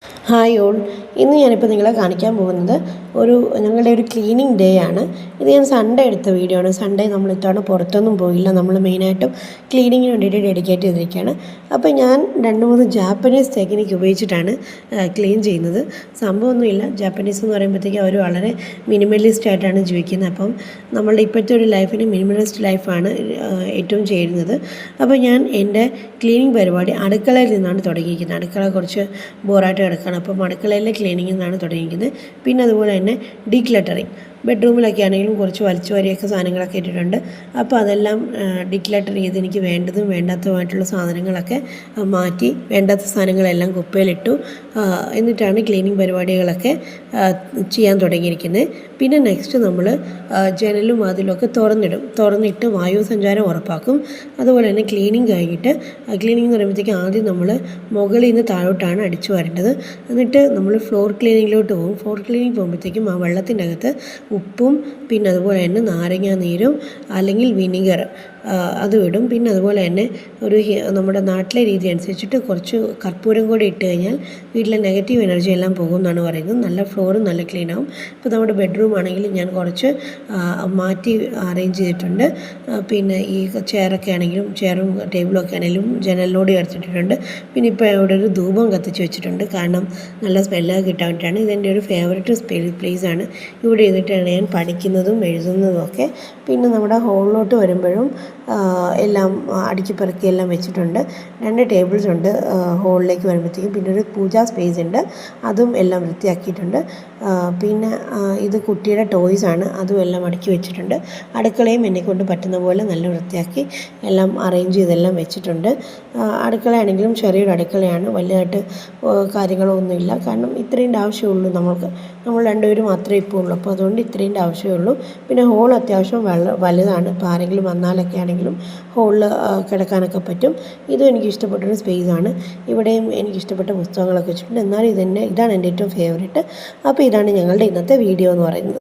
Hi all. ഇന്ന് ഞാനിപ്പോൾ നിങ്ങളെ കാണിക്കാൻ പോകുന്നത് ഞങ്ങളുടെ ഒരു ക്ലീനിങ് ഡേ ആണ്. ഇത് ഞാൻ സൺഡേ എടുത്ത വീഡിയോ ആണ്. സൺഡേ നമ്മൾ ഇത്തവണ പുറത്തൊന്നും പോയില്ല. നമ്മൾ മെയിനായിട്ടും ക്ലീനിങ്ങിന് വേണ്ടിയിട്ട് ഡെഡിക്കേറ്റ് ചെയ്തിരിക്കുകയാണ്. അപ്പോൾ ഞാൻ 2-3 ജാപ്പനീസ് ടെക്നിക്ക് ഉപയോഗിച്ചിട്ടാണ് ക്ലീൻ ചെയ്യുന്നത്. സംഭവമൊന്നുമില്ല. ജാപ്പനീസ് എന്ന് പറയുമ്പോഴത്തേക്കും അവർ വളരെ മിനിമലിസ്റ്റ് ആയിട്ടാണ് ജീവിക്കുന്നത്. അപ്പം നമ്മളുടെ ഇപ്പോഴത്തെ ഒരു ലൈഫിന് മിനിമലിസ്റ്റ് ലൈഫാണ് ഏറ്റവും ചെയ്യുന്നത്. അപ്പോൾ ഞാൻ എൻ്റെ ക്ലീനിങ് പരിപാടി അടുക്കളയിൽ നിന്നാണ് തുടങ്ങിയിരിക്കുന്നത്. അടുക്കള കുറച്ച് ബോറായിട്ട് കിടക്കുകയാണ്. അപ്പം അടുക്കളയിലെ ക്ലീനിങ്ങിൽ നിന്നാണ് തുടങ്ങിയിരിക്കുന്നത്. പിന്നെ അതുപോലെ തന്നെ ഡീക്ലട്ടറിങ്, ബെഡ്റൂമിലൊക്കെ ആണെങ്കിലും കുറച്ച് വലിച്ചു വാരിയൊക്കെ സാധനങ്ങളൊക്കെ ഇട്ടിട്ടുണ്ട്. അപ്പോൾ അതെല്ലാം ഡീക്ലട്ടർ ചെയ്ത് എനിക്ക് വേണ്ടതും വേണ്ടാത്തതുമായിട്ടുള്ള സാധനങ്ങളൊക്കെ മാറ്റി വേണ്ടാത്ത സാധനങ്ങളെല്ലാം കുപ്പയിലിട്ടു. എന്നിട്ടാണ് ക്ലീനിങ് പരിപാടികളൊക്കെ ചെയ്യാൻ തുടങ്ങിയിരിക്കുന്നത്. പിന്നെ നെക്സ്റ്റ് നമ്മൾ ജനലും വാതിലുമൊക്കെ തുറന്നിട്ട് വായു സഞ്ചാരം ഉറപ്പാക്കും. അതുപോലെ തന്നെ ക്ലീനിങ് കഴിഞ്ഞിട്ട് ക്ലീനിങ് എന്ന് പറയുമ്പോഴത്തേക്കും ആദ്യം നമ്മൾ മുകളിൽ നിന്ന് താഴോട്ടാണ് അടിച്ചു വരേണ്ടത്. എന്നിട്ട് നമ്മൾ ഫ്ലോർ ക്ലീനിങ്ങിലോട്ട് പോകും. ഫ്ലോർ ക്ലീനിങ് പോകുമ്പോഴത്തേക്കും ആ വെള്ളത്തിൻ്റെ അകത്ത് ഉപ്പും പിന്നെ അതുപോലെ തന്നെ നാരങ്ങാ നീരും അല്ലെങ്കിൽ വിനീഗർ അത് ഇടും. പിന്നെ അതുപോലെ തന്നെ നമ്മുടെ നാട്ടിലെ രീതി അനുസരിച്ചിട്ട് കുറച്ച് കർപ്പൂരം കൂടി ഇട്ട് കഴിഞ്ഞാൽ വീട്ടിലെ നെഗറ്റീവ് എനർജി എല്ലാം പോകും എന്നാണ് പറയുന്നത്. നല്ല ഫ്ലോറും നല്ല ക്ലീൻ ആവും. ഇപ്പോൾ നമ്മുടെ ബെഡ്റൂം ആണെങ്കിൽ ഞാൻ കുറച്ച് മാറ്റി അറേഞ്ച് ചെയ്തിട്ടുണ്ട്. പിന്നെ ഈ ചെയറൊക്കെ ആണെങ്കിലും ചെയറും ടേബിളും ഒക്കെ ആണെങ്കിലും ജനലിനോട് ചേർത്തിട്ടുണ്ട്. പിന്നെ ഇപ്പോൾ ഇവിടെ ഒരു ധൂപം കത്തിച്ച് വെച്ചിട്ടുണ്ട്. കാരണം നല്ല സ്മെല്ലൊക്കെ കിട്ടാൻ വേണ്ടിയിട്ടാണ്. ഇതെൻ്റെ ഒരു ഫേവററ്റ് പ്ലേസാണ്. ഇവിടെ ഇരുന്നിട്ടാണ് ഞാൻ പഠിക്കുന്നതും എഴുതുന്നതും ഒക്കെ. പിന്നെ നമ്മുടെ ഹോളിലോട്ട് വരുമ്പോഴും എല്ലാം അടുക്കി പെറുക്കി എല്ലാം വെച്ചിട്ടുണ്ട്. 2 ടേബിൾസ് ഉണ്ട് ഹോളിലേക്ക് വരുമ്പോഴത്തേക്കും. പിന്നെ ഒരു പൂജാ സ്പേസ് ഉണ്ട്, അതും എല്ലാം വൃത്തിയാക്കിയിട്ടുണ്ട്. പിന്നെ ഇത് കുട്ടിയുടെ ടോയ്സാണ്, അതും എല്ലാം അടുക്കി വെച്ചിട്ടുണ്ട്. അടുക്കളയും എന്നെക്കൊണ്ട് പറ്റുന്ന പോലെ നല്ല വൃത്തിയാക്കി എല്ലാം അറേഞ്ച് ചെയ്തെല്ലാം വെച്ചിട്ടുണ്ട്. അടുക്കളയാണെങ്കിലും ചെറിയൊരു അടുക്കളയാണ്, വലുതായിട്ട് കാര്യങ്ങളൊന്നുമില്ല. കാരണം ഇത്രയും ആവശ്യമുള്ളൂ. നമ്മൾ 2 പേരും മാത്രമേ ഇപ്പോൾ ഉള്ളൂ. അപ്പോൾ അതുകൊണ്ട് ഇത്രയും ആവശ്യമേ ഉള്ളൂ. പിന്നെ ഹോൾ അത്യാവശ്യം വലുതാണ്. ഇപ്പോൾ ആരെങ്കിലും വന്നാലൊക്കെ ആണെങ്കിലും ഹോളിൽ കിടക്കാനൊക്കെ പറ്റും. ഇതും എനിക്ക് ഇഷ്ടപ്പെട്ടൊരു സ്പേസാണ്. ഇവിടെയും എനിക്കിഷ്ടപ്പെട്ട പുസ്തകങ്ങളൊക്കെ വെച്ചിട്ടുണ്ട്. എന്നാലും ഇതാണ് എൻ്റെ ഏറ്റവും ഫേവറേറ്റ്. അപ്പോൾ ഇതാണ് ഞങ്ങളുടെ ഇന്നത്തെ വീഡിയോ എന്ന് പറയുന്നത്.